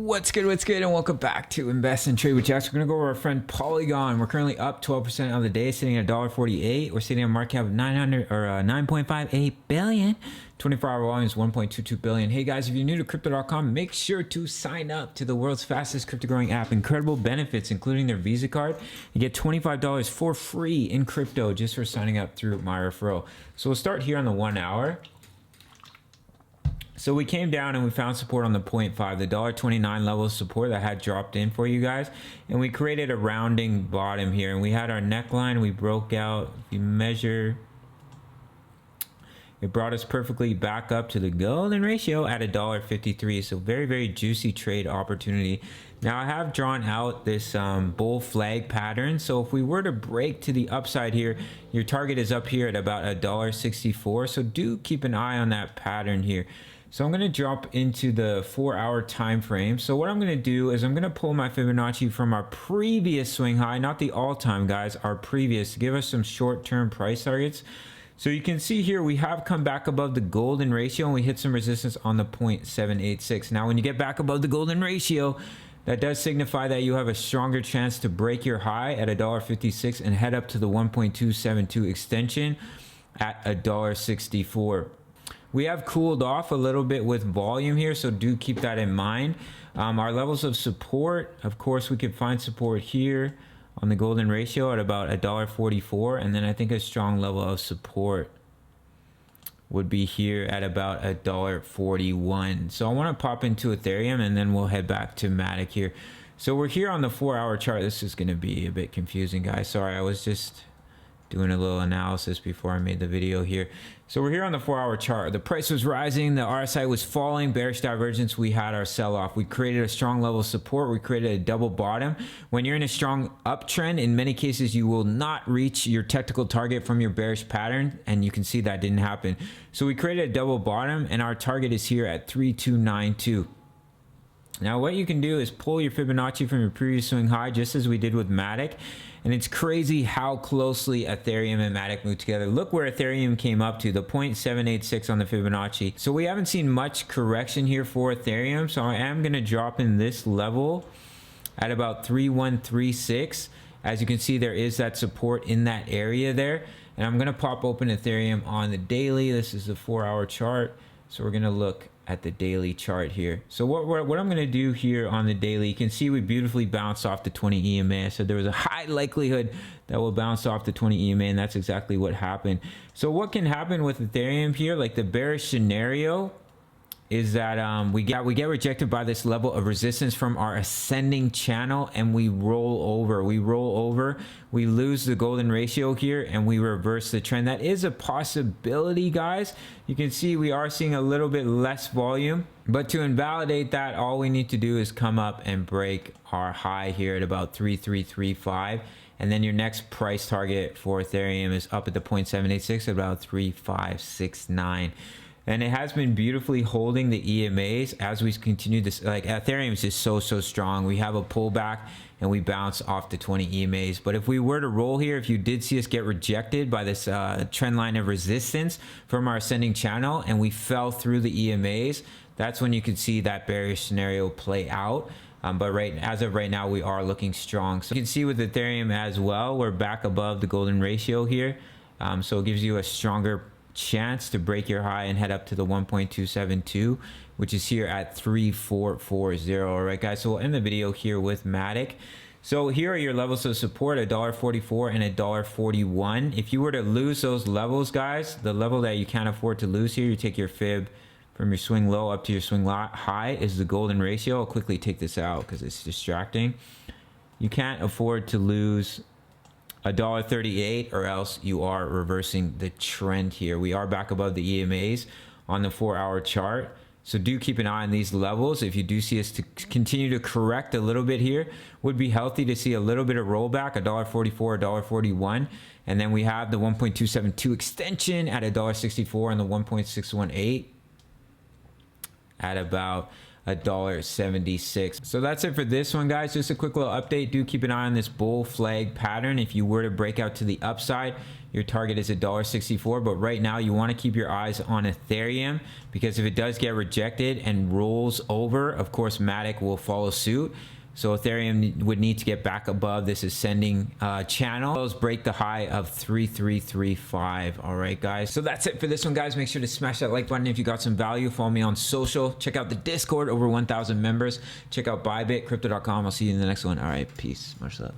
What's good, and welcome back to Invest and Trade with Jax. We're going to go over our friend Polygon. We're currently up 12% on the day, sitting at $1.48. We're sitting on a market cap of 9.58 billion. 24-hour volume is 1.22 billion. Hey guys, if you're new to crypto.com, make sure to sign up to the world's fastest crypto growing app. Incredible benefits, including their Visa card. You get $25 for free in crypto just for signing up through my referral. So we'll start here on the 1 hour. So we came down and we found support on the 0.5, the $1.29 level of support that had dropped in for you guys. And we created a rounding bottom here. And we had our neckline. We broke out. If you measure, it brought us perfectly back up to the golden ratio at $1.53. So very, very juicy trade opportunity. Now I have drawn out this bull flag pattern. So if we were to break to the upside here, your target is up here at about $1.64. So do keep an eye on that pattern here. So I'm going to drop into the 4-hour time frame. So what I'm going to do is I'm going to pull my Fibonacci from our previous swing high, not the all-time guys, our previous, to give us some short-term price targets. So you can see here we have come back above the golden ratio and we hit some resistance on the 0.786. Now when you get back above the golden ratio, that does signify that you have a stronger chance to break your high at $1.56 and head up to the 1.272 extension at $1.64. We have cooled off a little bit with volume here, so do keep that in mind. Our levels of support, of course, we could find support here on the golden ratio at about $1.44, and then I think a strong level of support would be here at about $1.41. So I want to pop into Ethereum, and then we'll head back to Matic here. So we're here on the 4-hour chart. This is going to be a bit confusing, guys. Sorry, I was just doing a little analysis before I made the video here. So we're here on the 4-hour chart. The price was rising, the RSI was falling, bearish divergence, we had our sell-off. We created a strong level of support, we created a double bottom. When you're in a strong uptrend, in many cases you will not reach your technical target from your bearish pattern, and you can see that didn't happen. So we created a double bottom, and our target is here at 3292. Now what you can do is pull your Fibonacci from your previous swing high, just as we did with Matic. And it's crazy how closely Ethereum and Matic moved together. Look where Ethereum came up to, the 0.786 on the Fibonacci. So we haven't seen much correction here for Ethereum. So I am going to drop in this level at about 3136. As you can see, there is that support in that area there. And I'm going to pop open Ethereum on the daily. This is the 4-hour chart. So we're going to look at the daily chart here. So what I'm going to do here on the daily, you can see we beautifully bounced off the 20 EMA. So there was a high likelihood that we'll bounce off the 20 EMA, and that's exactly what happened. So what can happen with Ethereum here, like the bearish scenario, is that we get rejected by this level of resistance from our ascending channel, and we roll over, we lose the golden ratio here, and we reverse the trend. That is a possibility, guys. You can see we are seeing a little bit less volume, but to invalidate that, all we need to do is come up and break our high here at about 3335. And then your next price target for Ethereum is up at the 0.786 at about 3569. And it has been beautifully holding the EMAs as we continue this. Like Ethereum is just so strong. We have a pullback and we bounce off the 20 EMAs. But if we were to roll here, if you did see us get rejected by this trend line of resistance from our ascending channel and we fell through the EMAs, that's when you could see that bearish scenario play out. But as of right now, we are looking strong. So you can see with Ethereum as well, we're back above the golden ratio here. So it gives you a stronger chance to break your high and head up to the 1.272, which is here at 3440. All right, guys, so we'll end the video here with Matic. So here are your levels of support, $1.44 and $1.41. If you were to lose those levels, guys, the level that you can't afford to lose here, you take your fib from your swing low up to your swing high is the golden ratio. I'll quickly take this out because it's distracting. You can't afford to lose $1.38, or else you are reversing the trend here. We are back above the EMAs on the 4-hour chart, so do keep an eye on these levels. If you do see us to continue to correct a little bit here, would be healthy to see a little bit of rollback, $1.44, $1.41, and then we have the 1.272 extension at $1.64 and the 1.618 at about $1.76. So that's it for this one, guys. Just a quick little update. Do keep an eye on this bull flag pattern. If you were to break out to the upside, your target is $1.64, but right now you want to keep your eyes on Ethereum, because if it does get rejected and rolls over, of course Matic will follow suit. So Ethereum would need to get back above this ascending channel. Those break the high of 3335. All right, guys. So that's it for this one, guys. Make sure to smash that like button if you got some value. Follow me on social. Check out the Discord, over 1,000 members. Check out Bybit, crypto.com. I'll see you in the next one. All right, peace. Much love.